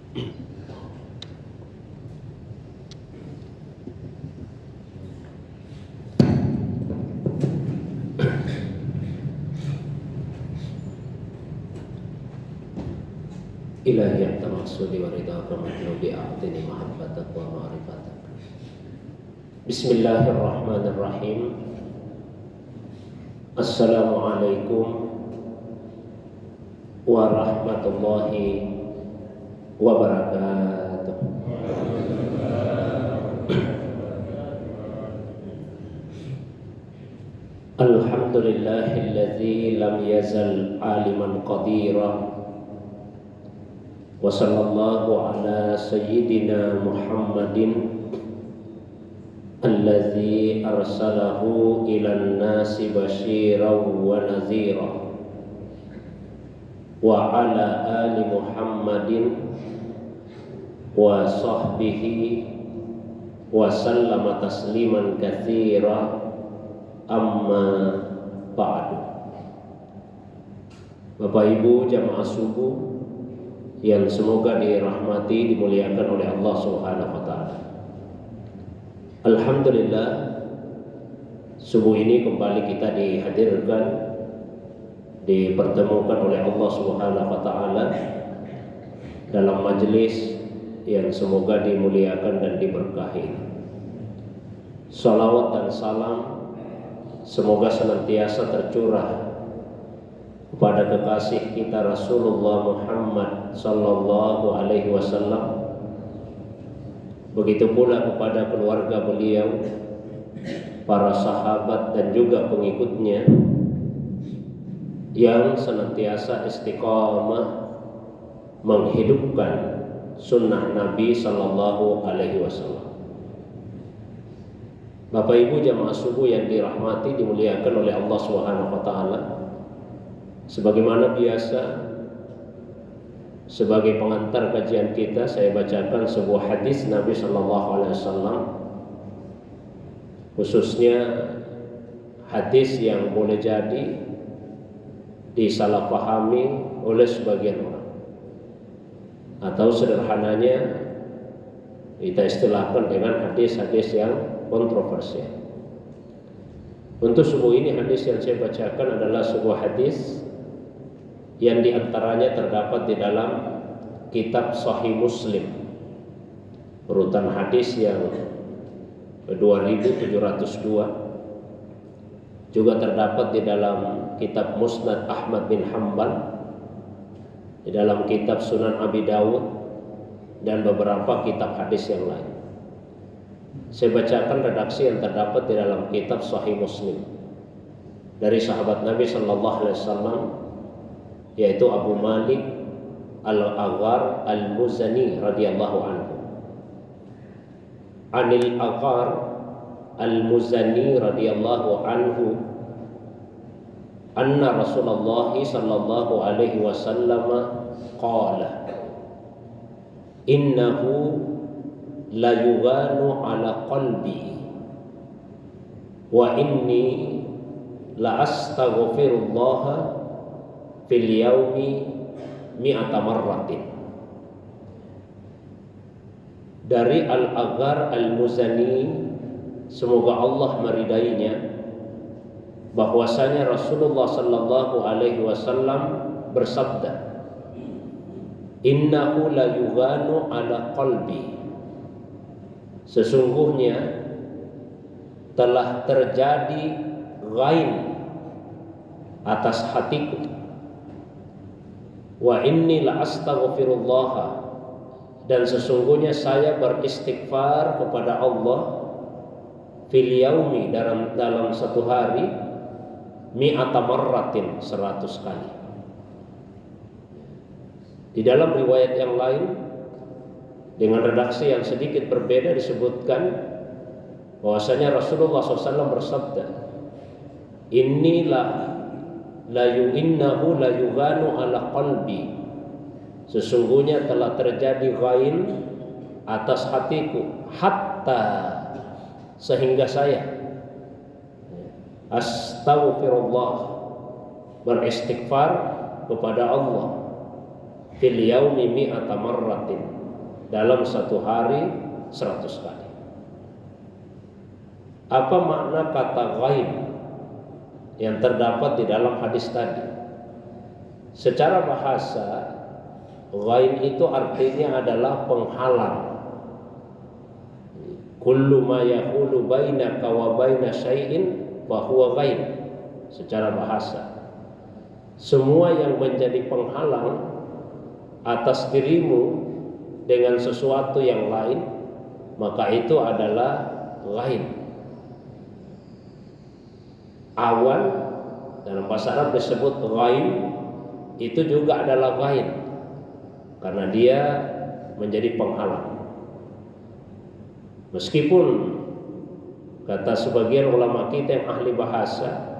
Ilahi anta maksudi wa ridhaka matlubi a'tini mahabbatak wa ma'rifatak. Bismillahirrahmanirrahim. Assalamualaikum warahmatullahi wabarakatuh. Alhamdulillahilladzi lam yazal aliman qadira. Wa sallallahu ala sayyidina Muhammadin alladzi arsalahu ilan nasi basyiran wa nazira wa ala ali Muhammadin wa sahbihi wa sallama tasliman katsira, amma ba'du. Bapak Ibu jamaah subuh yang semoga dirahmati, dimuliakan oleh Allah Subhanahu wa taala. Alhamdulillah, subuh ini kembali kita dihadirkan, dipertemukan oleh Allah Subhanahu wa taala dalam majelis yang semoga dimuliakan dan diberkahi. Salawat dan salam semoga senantiasa tercurah kepada kekasih kita Rasulullah Muhammad sallallahu alaihi wasallam, begitu pula kepada keluarga beliau, para sahabat dan juga pengikutnya yang senantiasa istiqamah menghidupkan sunnah Nabi sallallahu alaihi wasallam. Bapak Ibu jamaah subuh yang dirahmati, dimuliakan oleh Allah Subhanahu wa taala. Sebagaimana biasa, sebagai pengantar kajian kita, saya bacakan sebuah hadis Nabi sallallahu alaihi wasallam, khususnya hadis yang boleh jadi disalahpahami oleh sebagian orang, atau sederhananya kita istilahkan dengan hadis-hadis yang kontroversial. Untuk subuh ini hadis yang saya bacakan adalah sebuah hadis yang diantaranya terdapat di dalam kitab Sahih Muslim, urutan hadis yang 2702, juga terdapat di dalam kitab Musnad Ahmad bin Hanbal, di dalam kitab Sunan Abi Dawud, dan beberapa kitab hadis yang lain. Saya bacakan redaksi yang terdapat di dalam kitab Sahih Muslim dari sahabat Nabi sallallahu alaihi wasallam, yaitu Abu Malik Al-Aghar Al-Muzani radhiyallahu anhu. Anil Aghar Al-Muzani radhiyallahu anhu anna Rasulullah sallallahu alaihi wasallam qala innahu la yughanu ala qalbi wa inni la astaghfirullah fil yaumi mi'ata marratin. Dari Al-Aghar Al-Muzani, semoga Allah meridainya, bahwasanya Rasulullah sallallahu alaihi wasallam bersabda, innahu la yughanu ala qalbi, sesungguhnya telah terjadi ghain atas hatiku, wa inni la astaghfirullah, dan sesungguhnya saya beristighfar kepada Allah fil yaumi, dalam satu hari, mi'ata marratin, 100 kali. Di dalam riwayat yang lain dengan redaksi yang sedikit berbeda disebutkan bahwasanya Rasulullah SAW bersabda, innahu la yughanu ala qalbi, sesungguhnya telah terjadi ghain atas hatiku, hatta, sehingga saya astaghfirullah, beristighfar kepada Allah, fil yaumi mi'ata marratin, dalam satu hari 100 kali. Apa makna kata ghaib yang terdapat di dalam hadis tadi? Secara bahasa, ghaib itu artinya adalah penghalang. Kullu ma yahulu bainaka wa baina syai'in fa huwa ghaib. Secara bahasa, semua yang menjadi penghalang atas dirimu dengan sesuatu yang lain, maka itu adalah ghaib. Awan dalam bahasa Arab disebut ghaib, itu juga adalah ghaib karena dia menjadi penghalang. Meskipun kata sebagian ulama kita yang ahli bahasa,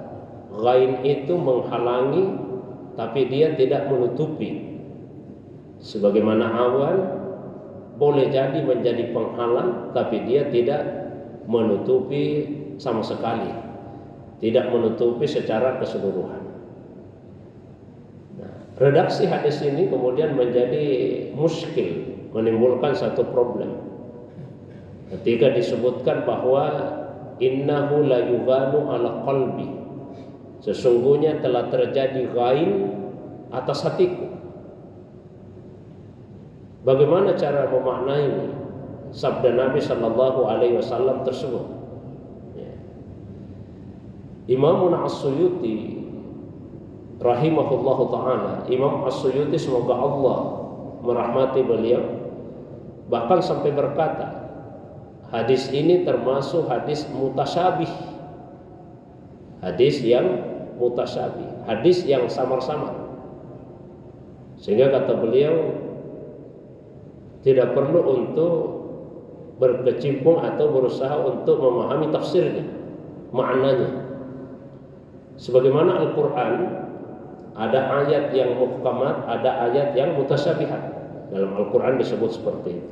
ghaib itu menghalangi tapi dia tidak menutupi. Sebagaimana awan boleh jadi menjadi penghalang tapi dia tidak menutupi sama sekali, tidak menutupi secara keseluruhan. Nah, redaksi hadis ini kemudian menjadi muskil, menimbulkan satu problem. Ketika disebutkan bahwa innahu la yughanu ala qalbi, sesungguhnya telah terjadi ghaib atas hatiku. Bagaimana cara memaknai sabda Nabi Shallallahu Alaihi Wasallam tersebut? Imam As-Suyuti rahimahullahu taala, Imam As-Suyuti semoga Allah merahmati beliau, bahkan sampai berkata, hadis ini termasuk hadis mutasyabih. Hadis yang mutasyabih, hadis yang samar-samar. Sehingga kata beliau tidak perlu untuk berkecimpung atau berusaha untuk memahami tafsirnya, maknanya. Sebagaimana Al-Quran, ada ayat yang muhkamat, ada ayat yang mutasyabihat. Dalam Al-Quran disebut seperti itu.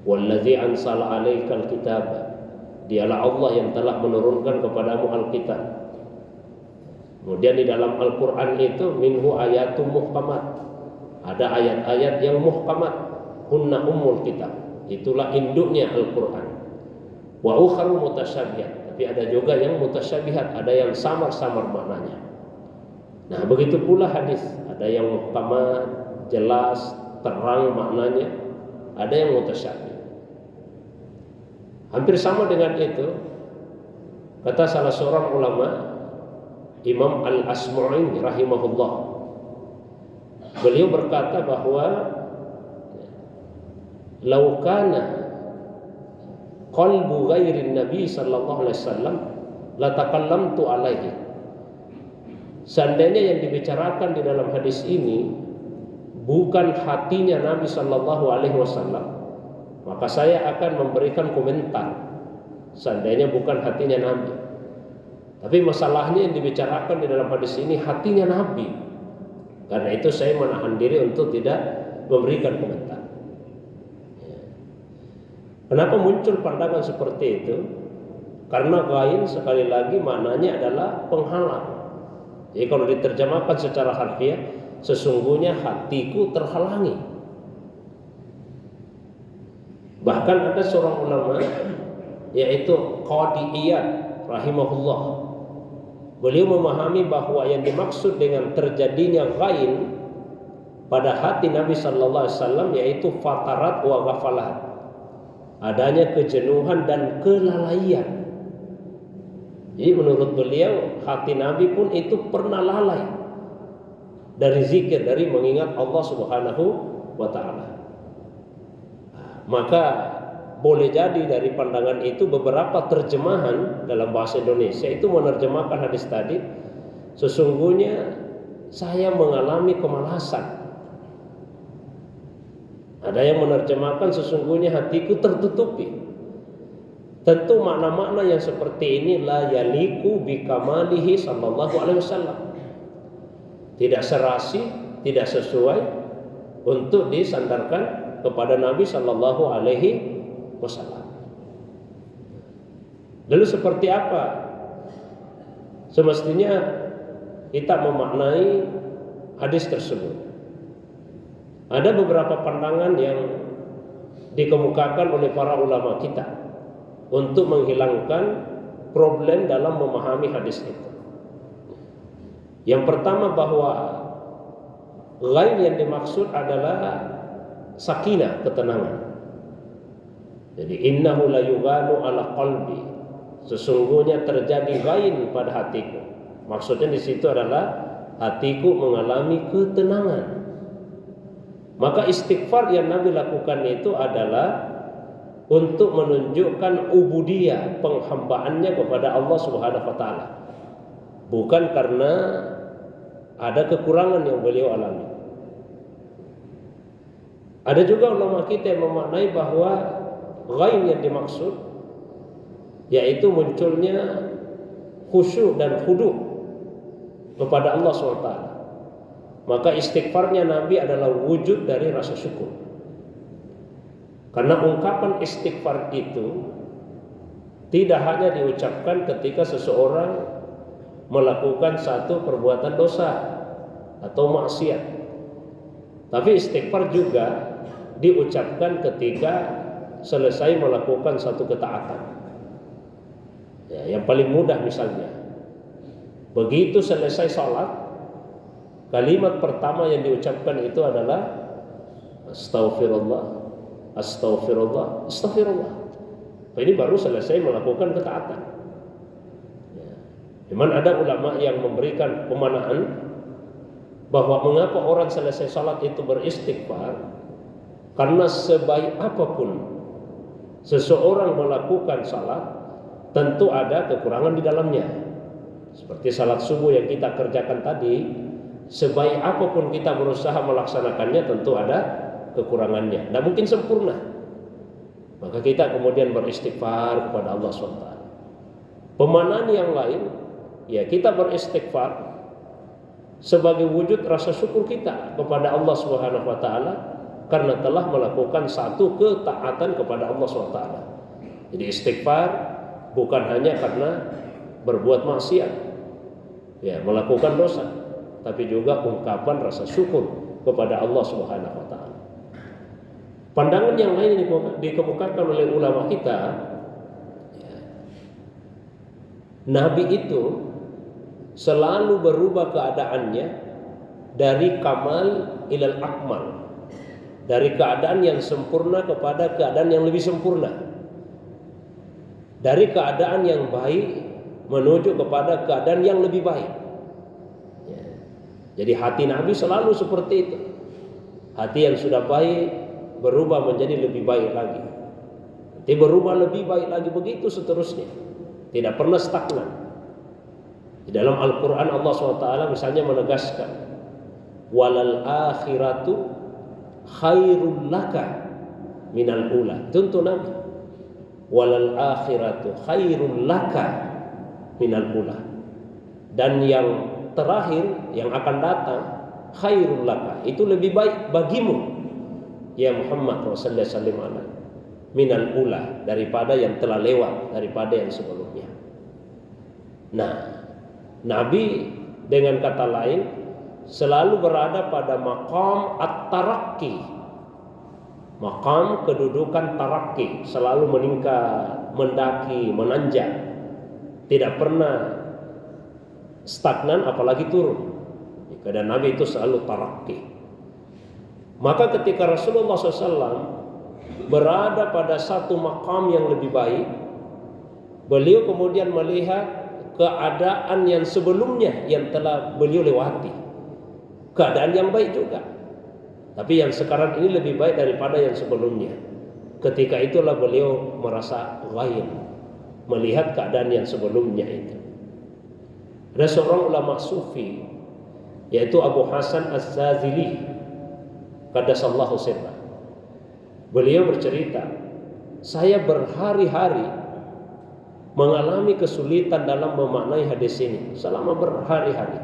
Wallazi ansala alaikal kitab, dialah Allah yang telah menurunkan kepadamu Alkitab. Kemudian di dalam Al-Quran itu minhu ayatum muhkamat, ada ayat-ayat yang muhkamat, hunna ummul kitab, itulah induknya Al-Quran. Wa ukharu mutasyabihat, tapi ada juga yang mutasyabihat, ada yang samar-samar maknanya. Nah, begitu pula hadis, ada yang muhkamat, jelas, terang maknanya, ada yang mutasyabih. Hampir sama dengan itu kata salah seorang ulama, Imam Al-Asmu'i rahimahullah. Beliau berkata bahwa laukana qalbu ghairin nabi sallallahu alaihi wasallam la takallamtu alaihi. Seandainya yang dibicarakan di dalam hadis ini bukan hatinya Nabi sallallahu alaihi wasallam, maka saya akan memberikan komentar. Seandainya bukan hatinya Nabi, tapi masalahnya yang dibicarakan di dalam hadis ini hatinya Nabi. Karena itu saya menahan diri untuk tidak memberikan komentar. Kenapa muncul pandangan seperti itu? Karena ghaib sekali lagi maknanya adalah penghalang. Jadi kalau diterjemahkan secara harfiah, sesungguhnya hatiku terhalangi. Bahkan ada seorang ulama, yaitu Qadi Iyad rahimahullah. Beliau memahami bahwa yang dimaksud dengan terjadinya ghaib pada hati Nabi sallallahu alaihi wasallam yaitu fatarat wa ghafalat, adanya kejenuhan dan kelalaian. Jadi menurut beliau hati Nabi pun itu pernah lalai dari zikir, dari mengingat Allah Subhanahu wa taala. Maka boleh jadi dari pandangan itu beberapa terjemahan dalam bahasa Indonesia itu menerjemahkan hadis tadi, sesungguhnya saya mengalami kemalasan. Ada yang menerjemahkan sesungguhnya hatiku tertutupi. Tentu makna-makna yang seperti ini la yaliku bikamalihi sallallahu alaihi wasallam, tidak serasi, tidak sesuai untuk disandarkan kepada Nabi sallallahu alaihi wasallam. Lalu seperti apa semestinya kita memaknai hadis tersebut? Ada beberapa pandangan yang dikemukakan oleh para ulama kita untuk menghilangkan problem dalam memahami hadis itu. Yang pertama, bahwa ghain yang dimaksud adalah sakinah, ketenangan. Jadi innahu la yughanu ala qalbi, sesungguhnya terjadi ghain pada hatiku. Maksudnya di situ adalah hatiku mengalami ketenangan. Maka istighfar yang Nabi lakukan itu adalah untuk menunjukkan ubudiyah, penghambaannya kepada Allah Subhanahu wa taala. Bukan karena ada kekurangan yang beliau alami. Ada juga ulama kita yang memaknai bahwa ghain yang dimaksud yaitu munculnya khusyuk dan khudu' kepada Allah SWT. Maka istighfarnya Nabi adalah wujud dari rasa syukur. Karena ungkapan istighfar itu tidak hanya diucapkan ketika seseorang melakukan satu perbuatan dosa atau maksiat, tapi istighfar juga diucapkan ketika selesai melakukan satu ketaatan. Ya, yang paling mudah misalnya, begitu selesai salat, kalimat pertama yang diucapkan itu adalah astaghfirullah, astaghfirullah, astaghfirullah. Ini baru selesai melakukan ketaatan. Cuman ada ulama yang memberikan pemanaan bahwa mengapa orang selesai salat itu beristighfar, karena sebaik apapun seseorang melakukan salat, tentu ada kekurangan di dalamnya. Seperti salat subuh yang kita kerjakan tadi, sebaik apapun kita berusaha melaksanakannya, tentu ada kekurangannya, tidak mungkin sempurna. Maka kita kemudian beristighfar kepada Allah SWT. Pemanaan yang lain, ya kita beristighfar sebagai wujud rasa syukur kita kepada Allah Subhanahu wa taala karena telah melakukan satu ketaatan kepada Allah SWT. Jadi istighfar bukan hanya karena berbuat maksiat, ya melakukan dosa, tapi juga ungkapan rasa syukur kepada Allah Subhanahu wa taala. Pandangan yang lain dikemukakan oleh ulama kita, ya, Nabi itu selalu berubah keadaannya dari kamal ilal akmal, dari keadaan yang sempurna kepada keadaan yang lebih sempurna, dari keadaan yang baik menuju kepada keadaan yang lebih baik. Ya. Jadi hati Nabi selalu seperti itu. Hati yang sudah baik berubah menjadi lebih baik lagi, nanti berubah lebih baik lagi, begitu seterusnya, tidak pernah stagnan. Di dalam Al-Quran Allah SWT misalnya menegaskan, walal akhiratu khairul laka minal ula. Tentu Nabi, walal akhiratu khairul laka minal ula, dan yang terakhir yang akan datang khairul laka, itu lebih baik bagimu ya Muhammad sallallahu alaihi wasallam minal ula, daripada yang telah lewat, daripada yang sebelumnya. Nah, Nabi dengan kata lain selalu berada pada maqam at-tarakki, maqam kedudukan tarakki, selalu meningkat, mendaki, menanjak, tidak pernah stagnan apalagi turun. Keadaan Nabi itu selalu tarakki. Maka ketika Rasulullah SAW berada pada satu maqam yang lebih baik, beliau kemudian melihat keadaan yang sebelumnya yang telah beliau lewati, keadaan yang baik juga, tapi yang sekarang ini lebih baik daripada yang sebelumnya. Ketika itulah beliau merasa ghain, melihat keadaan yang sebelumnya itu. Ada seorang ulama sufi, yaitu Abu Hasan Az-Zazili qaddasallahu sirrah. Beliau bercerita, saya berhari-hari mengalami kesulitan dalam memaknai hadis ini, selama berhari-hari.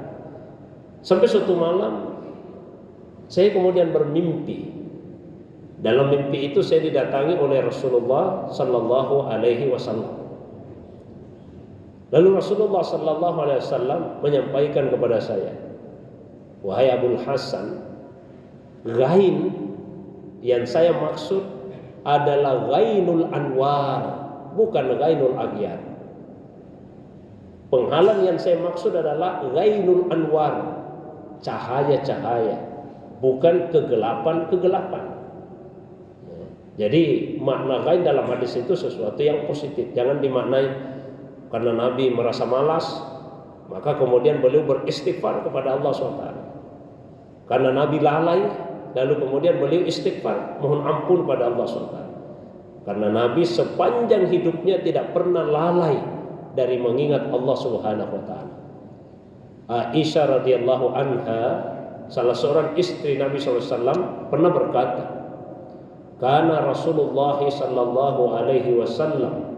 Sampai suatu malam saya kemudian bermimpi. Dalam mimpi itu saya didatangi oleh Rasulullah sallallahu alaihi wasallam. Lalu Rasulullah sallallahu alaihi wasallam menyampaikan kepada saya, wahai Abul Hasan, ghain Yang saya maksud adalah ghainul anwar, bukan ghainul aghyar. Penghalang yang saya maksud adalah ghainul anwar, cahaya-cahaya, bukan kegelapan-kegelapan. Jadi makna ghain dalam hadis itu sesuatu yang positif. Jangan dimaknai karena Nabi merasa malas, maka kemudian beliau beristighfar kepada Allah SWT. Karena Nabi lalai, lalu kemudian beliau istighfar, mohon ampun pada Allah SWT. Karena Nabi sepanjang hidupnya tidak pernah lalai dari mengingat Allah Subhanahu wa taala. Aisyah radhiyallahu anha, salah seorang istri Nabi SAW, pernah berkata, "Kana Rasulullah sallallahu alaihi wasallam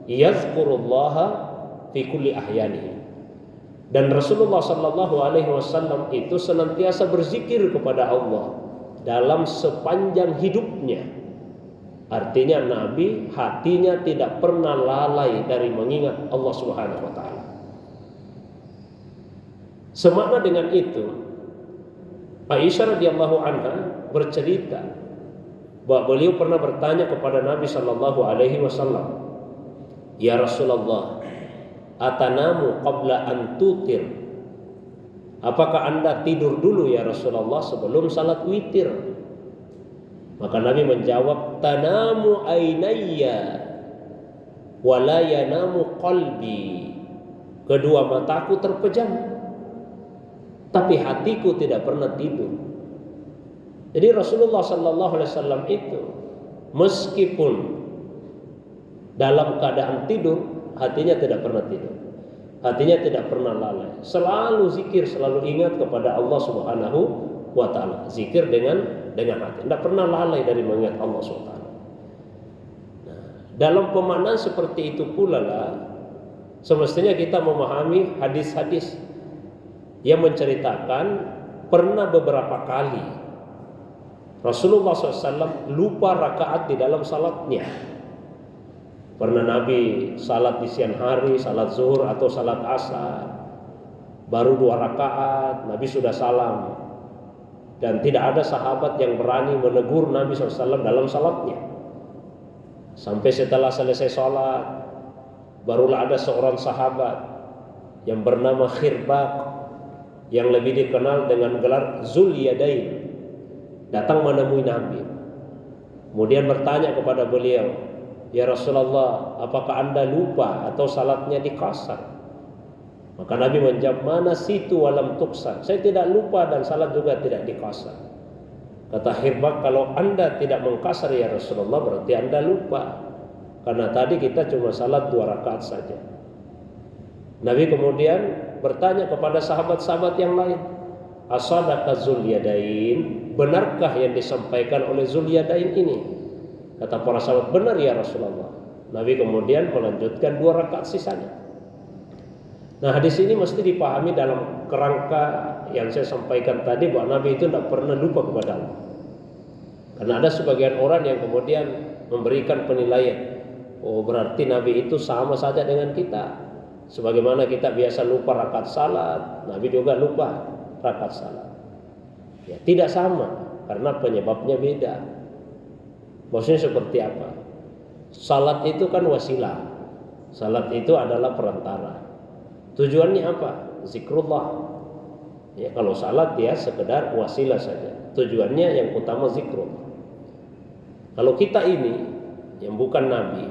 yazkurullaha fi kulli ahyanihi." Dan Rasulullah sallallahu alaihi wasallam itu senantiasa berzikir kepada Allah dalam sepanjang hidupnya. Artinya Nabi hatinya tidak pernah lalai dari mengingat Allah Subhanahu wa taala. Semakna dengan itu, Aisyah radhiyallahu anha bercerita bahwa beliau pernah bertanya kepada Nabi sallallahu alaihi wasallam, "Ya Rasulullah, atanamu qabla an tutir?" Apakah Anda tidur dulu ya Rasulullah sebelum salat witir? Maka Nabi menjawab, "Tanamu ainayya wa la yanamu qalbi." Kedua mataku terpejam, tapi hatiku tidak pernah tidur. Jadi Rasulullah sallallahu alaihi wasallam itu meskipun dalam keadaan tidur, hatinya tidak pernah tidur. Hatinya tidak pernah lalai. Selalu zikir, selalu ingat kepada Allah Subhanahu wa taala. Zikir dengan hati. Tidak pernah lalai dari mengingat Allah SWT. Nah, dalam pemaknaan seperti itu pula lah, semestinya kita memahami hadis-hadis yang menceritakan pernah beberapa kali Rasulullah SAW lupa rakaat di dalam salatnya. Pernah Nabi salat di siang hari, salat zuhur atau salat asar, baru 2 rakaat, Nabi sudah salam. Dan tidak ada sahabat yang berani menegur Nabi SAW dalam salatnya. Sampai setelah selesai salat, barulah ada seorang sahabat yang bernama Khirbaq, yang lebih dikenal dengan gelar Zul Yadain, datang menemui Nabi. Kemudian bertanya kepada beliau, "Ya Rasulullah, apakah Anda lupa atau salatnya dikasar?" Maka Nabi menjawab, "Mana situ walam tuksar." Saya tidak lupa dan salat juga tidak dikasar. Kata Khirbaq, "Kalau Anda tidak mengkasar ya Rasulullah, berarti Anda lupa. Karena tadi kita cuma salat 2 rakaat saja." Nabi kemudian bertanya kepada sahabat-sahabat yang lain, "Asadaka Zul Yadain?" Benarkah yang disampaikan oleh Zul Yadain ini? Kata para sahabat, "Benar ya Rasulullah." Nabi kemudian melanjutkan 2 rakaat sisanya. Nah, hadis ini mesti dipahami dalam kerangka yang saya sampaikan tadi, bahwa Nabi itu tidak pernah lupa kepada Allah. Karena ada sebagian orang yang kemudian memberikan penilaian, oh berarti Nabi itu sama saja dengan kita. Sebagaimana kita biasa lupa rakaat salat, Nabi juga lupa rakaat salat. Ya, tidak sama, karena penyebabnya beda. Maksudnya seperti apa? Salat itu kan wasilah. Salat itu adalah perantara. Tujuannya apa? Zikrullah. Ya, kalau salat ya sekedar wasilah saja. Tujuannya yang utama zikrullah. Kalau kita ini yang bukan Nabi,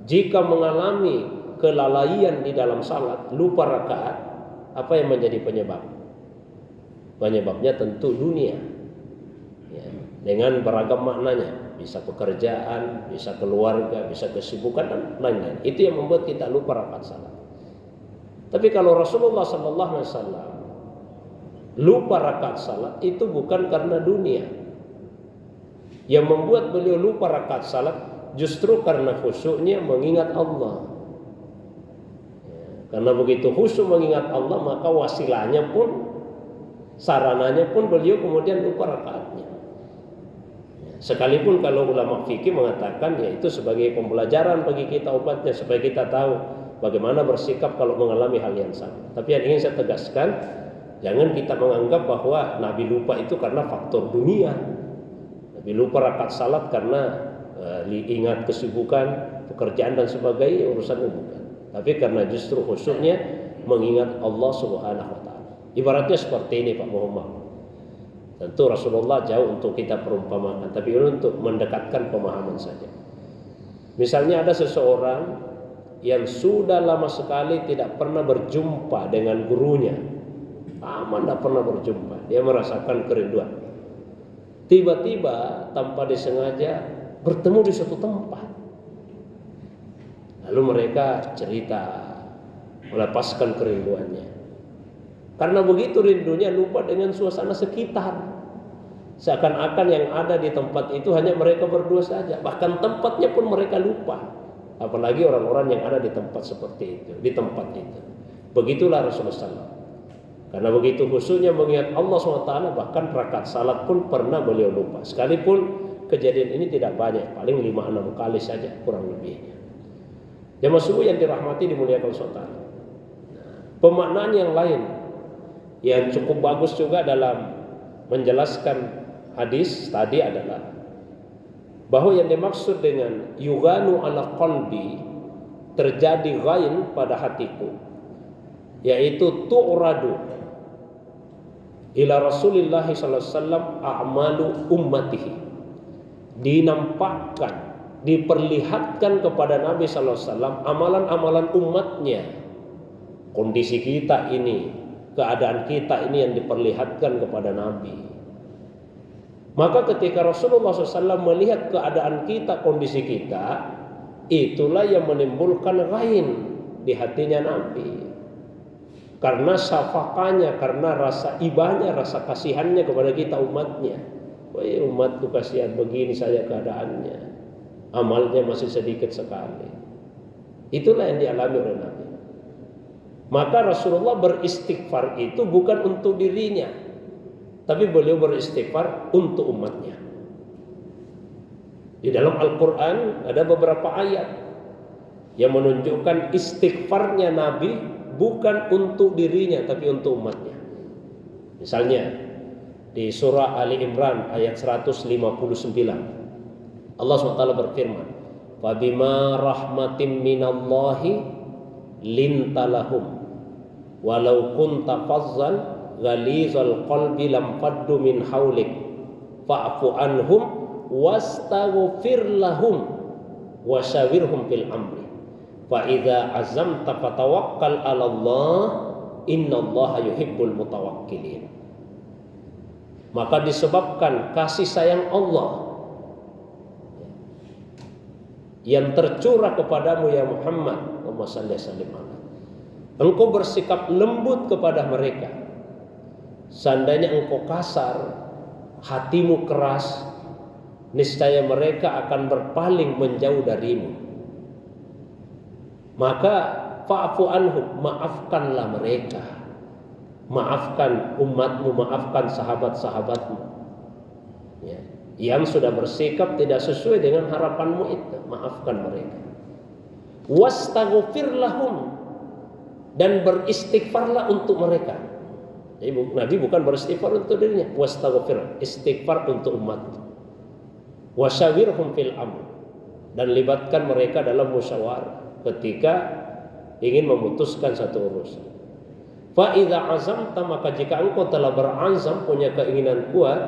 jika mengalami kelalaian di dalam salat, lupa rakaat, apa yang menjadi penyebab? Penyebabnya tentu dunia. Ya, dengan beragam maknanya. Bisa pekerjaan, bisa keluarga, bisa kesibukan dan lain-lain. Itu yang membuat kita lupa rakaat salat. Tapi kalau Rasulullah SAW lupa rakaat salat, itu bukan karena dunia. Yang membuat beliau lupa rakaat salat justru karena khusyuknya mengingat Allah. Karena begitu khusyuk mengingat Allah, maka wasilahnya pun, sarananya pun beliau kemudian lupa rakaatnya. Sekalipun kalau ulama fikih mengatakan ya itu sebagai pembelajaran bagi kita obatnya, supaya kita tahu bagaimana bersikap kalau mengalami hal yang sama. Tapi yang ingin saya tegaskan, jangan kita menganggap bahwa Nabi lupa itu karena faktor dunia. Nabi Tapi lupa rakaat salat karena ingat kesibukan, pekerjaan dan sebagainya, urusannya bukan. Tapi karena justru khusyuknya mengingat Allah Subhanahu wa taala. Ibaratnya seperti ini Pak Muhammad. Tentu Rasulullah jauh untuk kita perumpamakan, tapi ini untuk mendekatkan pemahaman saja. Misalnya ada seseorang yang sudah lama sekali tidak pernah berjumpa dengan gurunya. Lama tidak pernah berjumpa. Dia merasakan kerinduan. Tiba-tiba tanpa disengaja bertemu di suatu tempat. Lalu mereka cerita, melepaskan kerinduannya. Karena begitu rindunya lupa dengan suasana sekitar. Seakan-akan yang ada di tempat itu hanya mereka berdua saja. Bahkan tempatnya pun mereka lupa. Apalagi orang-orang yang ada di tempat seperti itu, di tempat itu. Begitulah Rasulullah SAW. Karena begitu khusyuknya mengingat Allah SWT, bahkan rakaat salat pun pernah beliau lupa. Sekalipun kejadian ini tidak banyak, paling 5-6 kali saja kurang lebihnya. Jamaah subuh yang dirahmati dimuliakan SWT. Pemaknaan yang lain yang cukup bagus juga dalam menjelaskan hadis tadi adalah bahwa yang dimaksud dengan yughanu ala qalbi, terjadi ghain pada hatiku, yaitu tu'radu ila Rasulillah sallallahu alaihi wasallam a'malu ummatihi, dinampakkan, diperlihatkan kepada Nabi sallallahu alaihi wasallam amalan-amalan umatnya. Kondisi kita ini, keadaan kita ini yang diperlihatkan kepada Nabi. Maka ketika Rasulullah SAW melihat keadaan kita, kondisi kita, itulah yang menimbulkan ghain di hatinya Nabi. Karena syafaqahnya, karena rasa ibahnya, rasa kasihannya kepada kita umatnya. Wah, umatku kasihan begini saja keadaannya, amalnya masih sedikit sekali. Itulah yang dialami oleh Nabi. Maka Rasulullah beristighfar itu bukan untuk dirinya, tapi beliau beristighfar untuk umatnya. Di dalam Al-Quran ada beberapa ayat yang menunjukkan istighfarnya Nabi bukan untuk dirinya tapi untuk umatnya. Misalnya di surah Ali Imran ayat 159, Allah SWT berfirman, "Fabima rahmatim minallahi lintalahum walau kunta fazzan ghalizal qalbi lam faddu min haulik fa'fu anhum wastaghfir lahum wasyawirhum fil amri fa idza azamta fatawakkal 'ala Allah innallaha yuhibbul mutawakkilin." Maka disebabkan kasih sayang Allah yang tercurah kepadamu ya Muhammad, Allahumma shalli wa sallim alaihi, engkau bersikap lembut kepada mereka. Seandainya engkau kasar, hatimu keras, niscaya mereka akan berpaling menjauh darimu. Maka fa'fu anhum, maafkanlah mereka. Maafkan umatmu, maafkan sahabat-sahabatmu ya, yang sudah bersikap tidak sesuai dengan harapanmu itu, maafkan mereka. Wastaghfir lahum, dan beristighfarlah untuk mereka. Jadi Nabi bukan beristighfar untuk dirinya, wastaghfir, istighfar untuk umatmu. Wasyawirhum fil amr, dan libatkan mereka dalam musyawarah ketika ingin memutuskan satu urusan. Fa idza azamta, maka jika engkau telah berazam, punya keinginan kuat,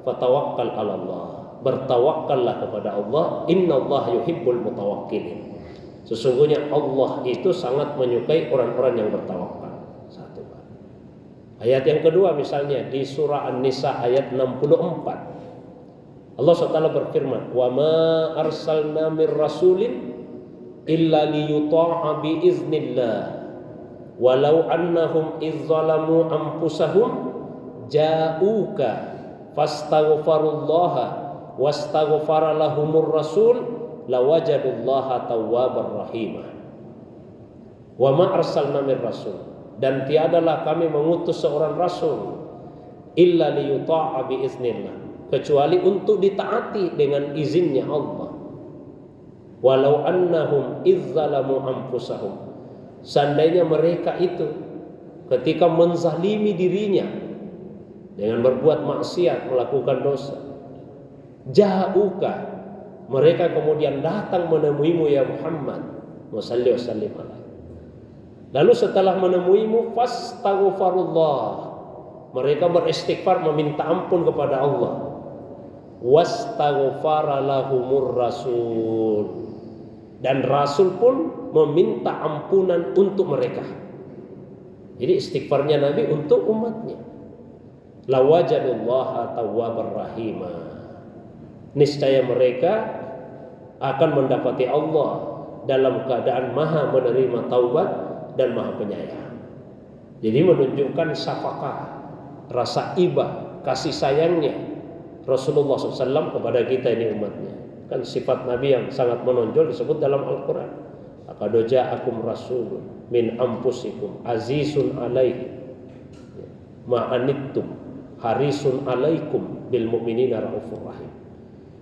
fatawakkal 'ala Allah, bertawakkallah kepada Allah, innallaha yuhibbul mutawakkilin. Sesungguhnya Allah itu sangat menyukai orang-orang yang bertawakal. Satu. Ayat yang kedua misalnya di surah An-Nisa ayat 64. Allah SWT berfirman, "Wa ma arsalna mir rasulin illa liyuta'a bi iznillah walau annahum izzalamu anfusahum ja'uka fastaghfarullaha wastaghfara lahumur rasul lawajadullaha tawwabar rahimah." Wa ma arsalna mir rasul, dan tiadalah kami mengutus seorang rasul illa liyuta'a bi iznillah, kecuali untuk ditaati dengan izinnya Allah. Walau annahum izzalamu anfusahum, seandainya mereka itu ketika menzalimi dirinya dengan berbuat maksiat, melakukan dosa, Ja'uka, mereka kemudian datang menemuimu ya Muhammad, sallallahu alaihi wasallam. Lalu setelah menemuimu, fastaghfarullah, mereka beristighfar meminta ampun kepada Allah. Wastaghfara lahumur rasul, dan rasul pun meminta ampunan untuk mereka. Jadi istighfarnya Nabi untuk umatnya. Lawajadullaha tawwabar rahima, niscaya mereka akan mendapati Allah dalam keadaan maha menerima taubat dan maha penyayang. Jadi menunjukkan syafaqah, rasa iba, kasih sayangnya Rasulullah SAW kepada kita ini umatnya. Kan sifat Nabi yang sangat menonjol disebut dalam Al-Quran. Laqad ja'akum rasulun min anfusikum azizun alaihi ma anittum harisun alaikum bil mu'minina raufur rahim.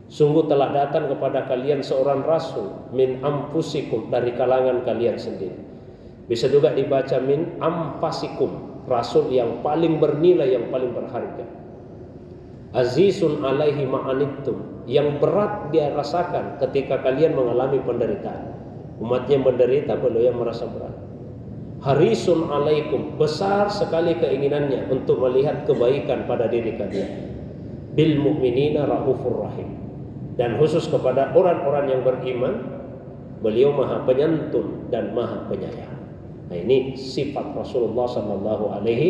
Sungguh telah datang kepada kalian seorang rasul min anfusikum, dari kalangan kalian sendiri. Bisa juga dibaca min anfasikum, rasul yang paling bernilai, yang paling berharga. Azizun alaihi ma'anittum, yang berat dia rasakan ketika kalian mengalami penderitaan. Umatnya menderita, beliau yang merasa berat. Harisun alaikum, besar sekali keinginannya untuk melihat kebaikan pada diri kalian. Bil mu'minina raufur rahim, dan khusus kepada orang-orang yang beriman, beliau maha penyantun dan maha penyayang. Nah, ini sifat Rasulullah sallallahu alaihi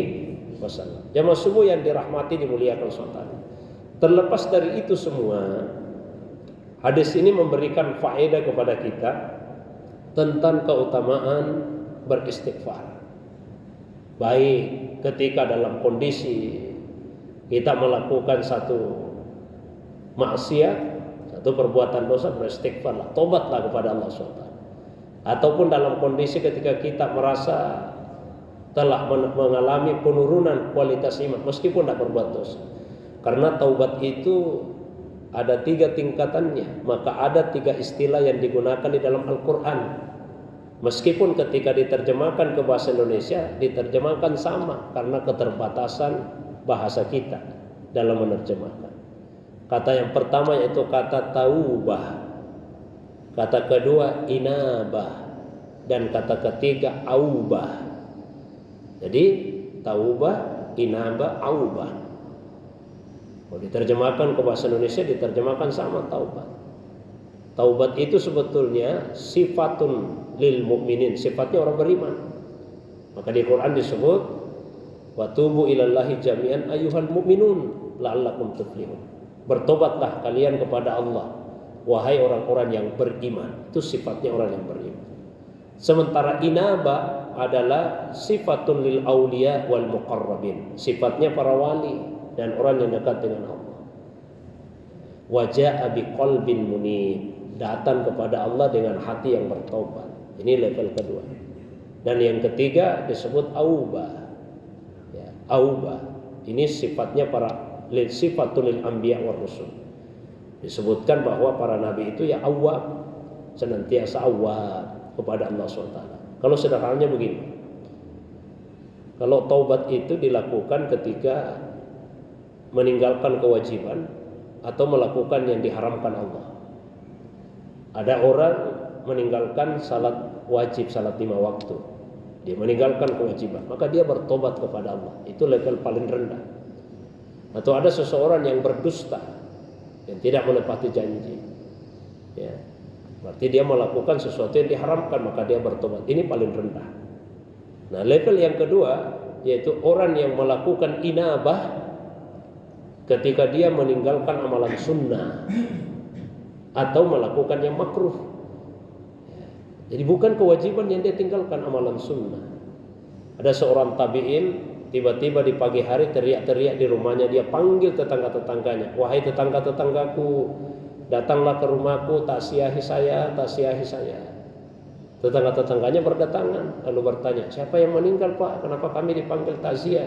wasallam. Jamaah subuh yang dirahmati, dimuliakan SWT. Terlepas dari itu semua, hadis ini memberikan faedah kepada kita tentang keutamaan beristighfar. Baik ketika dalam kondisi kita melakukan satu maksiat, satu perbuatan dosa, beristighfarlah, tobatlah kepada Allah SWT. Ataupun dalam kondisi ketika kita merasa telah mengalami penurunan kualitas iman meskipun tidak berbuat dosa. Karena taubat itu ada 3 tingkatannya, maka ada 3 istilah yang digunakan di dalam Al-Quran. Meskipun ketika diterjemahkan ke bahasa Indonesia diterjemahkan sama karena keterbatasan bahasa kita dalam menerjemahkan. Kata yang pertama yaitu kata taubah, kata kedua inabah, dan kata ketiga aubah. Jadi taubah, inabah, aubah. Kalau diterjemahkan ke bahasa Indonesia diterjemahkan sama taubat. Taubat itu sebetulnya sifatun lil mu'minin, sifatnya orang beriman. Maka di Quran disebut wa tubu ilallahi jami'an ayyuhal mu'minun la'allakum tuflihun. Bertobatlah kalian kepada Allah, wahai orang-orang yang beriman. Itu sifatnya orang yang beriman. Sementara inaba adalah sifatun lil auliya wal muqarrabin, sifatnya para wali dan orang yang dekat dengan Allah. Waja'a biqalbin munib, datang kepada Allah dengan hati yang bertobat. Ini level kedua. Dan yang ketiga disebut aubah. Ya, aubah. Ini sifatnya para sifatul lil anbiya war rusul. Disebutkan bahwa para nabi itu ya awwab, senantiasa awwab kepada Allah SWT. Kalau sederhananya begini. Kalau taubat itu dilakukan ketika meninggalkan kewajiban atau melakukan yang diharamkan Allah. Ada orang meninggalkan salat wajib, salat 5 waktu, dia meninggalkan kewajiban, maka dia bertobat kepada Allah. Itu level paling rendah. Atau ada seseorang yang berdusta, yang tidak menepati janji, ya, berarti dia melakukan sesuatu yang diharamkan, maka dia bertobat. Ini paling rendah. Nah, level yang kedua yaitu orang yang melakukan inabah ketika dia meninggalkan amalan sunnah atau melakukan yang makruh. Jadi bukan kewajiban yang dia tinggalkan, amalan sunnah. Ada seorang tabi'in tiba-tiba di pagi hari teriak-teriak di rumahnya, dia panggil tetangga-tetangganya, wahai tetangga-tetanggaku, datanglah ke rumahku, taksiahi saya, taksiahi saya. Tetangga-tetangganya berdatangan lalu bertanya, siapa yang meninggal Pak? Kenapa kami dipanggil takziah?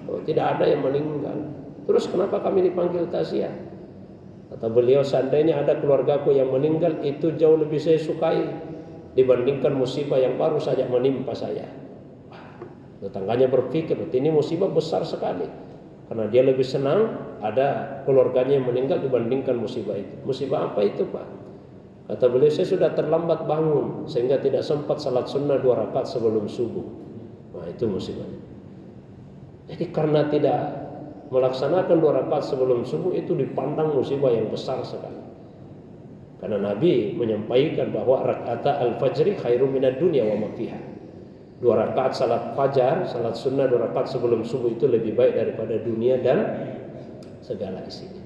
Oh, tidak ada yang meninggal. Terus kenapa kami dipanggil takziah? Kata beliau, seandainya ada keluargaku yang meninggal, itu jauh lebih saya sukai dibandingkan musibah yang baru saja menimpa saya. Tetangganya berpikir, ini musibah besar sekali. Karena dia lebih senang ada keluarganya yang meninggal dibandingkan musibah itu. Musibah apa itu, Pak? Kata beliau, saya sudah terlambat bangun sehingga tidak sempat salat sunnah 2 rakaat sebelum subuh. Nah, itu musibahnya. Jadi karena tidak melaksanakan 2 rakaat sebelum subuh itu dipandang musibah yang besar sekali. Karena Nabi menyampaikan bahwa rakaat al-fajri khairum minad dunya wa ma fiha. 2 rakaat salat fajar, salat sunnah 2 rakaat sebelum subuh itu lebih baik daripada dunia dan segala isinya.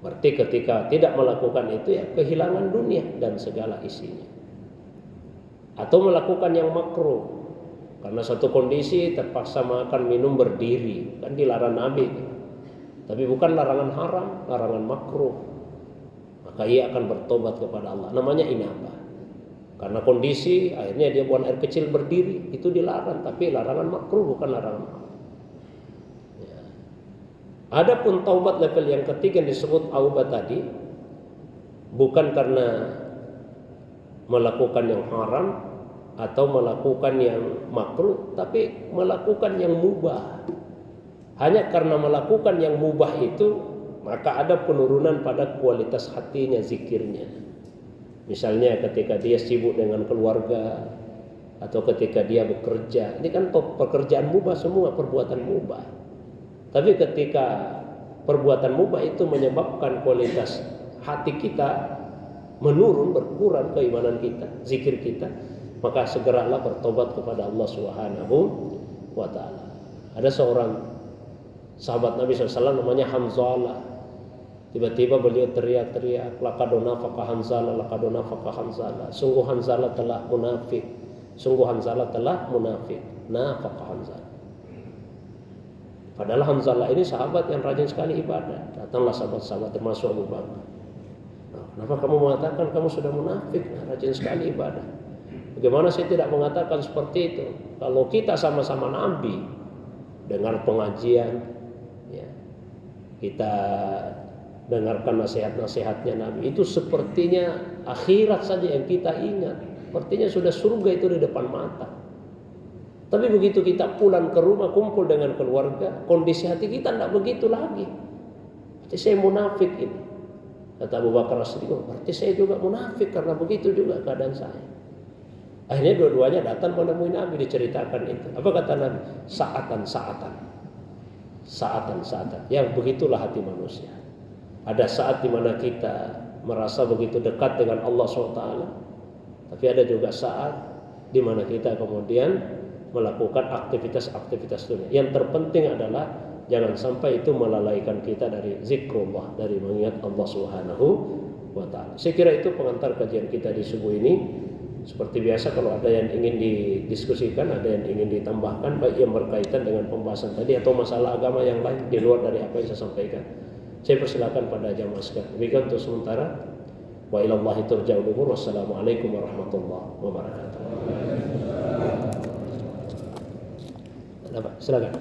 Berarti ketika tidak melakukan itu ya kehilangan dunia dan segala isinya. Atau melakukan yang makruh. Karena satu kondisi terpaksa makan minum berdiri, kan dilarang Nabi. Tapi bukan larangan haram, larangan makruh. Maka ia akan bertobat kepada Allah. Namanya inabah. Karena kondisi akhirnya dia buang air kecil berdiri, itu dilarang, tapi larangan makruh bukan larangan haram. Ya. Adapun taubat level yang ketiga yang disebut aubat tadi bukan karena melakukan yang haram atau melakukan yang makruh, tapi melakukan yang mubah. Hanya karena melakukan yang mubah itu, maka ada penurunan pada kualitas hatinya, zikirnya. Misalnya ketika dia sibuk dengan keluarga, atau ketika dia bekerja, ini kan pekerjaan mubah semua, perbuatan mubah. Tapi ketika perbuatan mubah itu menyebabkan kualitas hati kita menurun, berkurang keimanan kita, zikir kita, maka segeralah bertobat kepada Allah Subhanahu wa ta'ala. Ada seorang sahabat Nabi SAW namanya Hanzalah. Tiba-tiba beliau teriak-teriak, laqadona faqah Hanzalah, laqadona faqah Hanzalah. Sungguh Hanzalah telah munafik. Sungguh Hanzalah telah munafik. Nafaqah Hanzalah. Padahal Hanzalah ini sahabat yang rajin sekali ibadah. Datanglah sahabat-sahabat termasuk Abu Bakar. Nah, kenapa kamu mengatakan kamu sudah munafik? Nah, rajin sekali ibadah. Bagaimana saya tidak mengatakan seperti itu? Kalau kita sama-sama Nabi, dengar pengajian, ya, kita dengarkan nasihat-nasihatnya Nabi, itu sepertinya akhirat saja yang kita ingat. Sepertinya sudah surga itu di depan mata. Tapi begitu kita pulang ke rumah, kumpul dengan keluarga, kondisi hati kita tidak begitu lagi. Berarti saya munafik ini. Kata Abu Bakar As-Siddiq, berarti saya juga munafik karena begitu juga keadaan saya. Akhirnya dua-duanya datang menemui Nabi, diceritakan itu. Apa kata Nabi? Saatan. Yang begitulah hati manusia. Ada saat di mana kita merasa begitu dekat dengan Allah SWT, tapi ada juga saat di mana kita kemudian melakukan aktivitas-aktivitas dunia. Yang terpenting adalah jangan sampai itu melalaikan kita dari zikrullah, dari mengingat Allah Subhanahu wa ta'ala. Saya kira itu pengantar kajian kita di subuh ini. Seperti biasa kalau ada yang ingin didiskusikan, ada yang ingin ditambahkan, baik yang berkaitan dengan pembahasan tadi atau masalah agama yang lain di luar dari apa yang saya sampaikan, saya persilakan pada jamaah sekalian. Demikian untuk sementara. Wa ilallahi turja'ul umur. Wassalamualaikum warahmatullahi wabarakatuh. Silakan.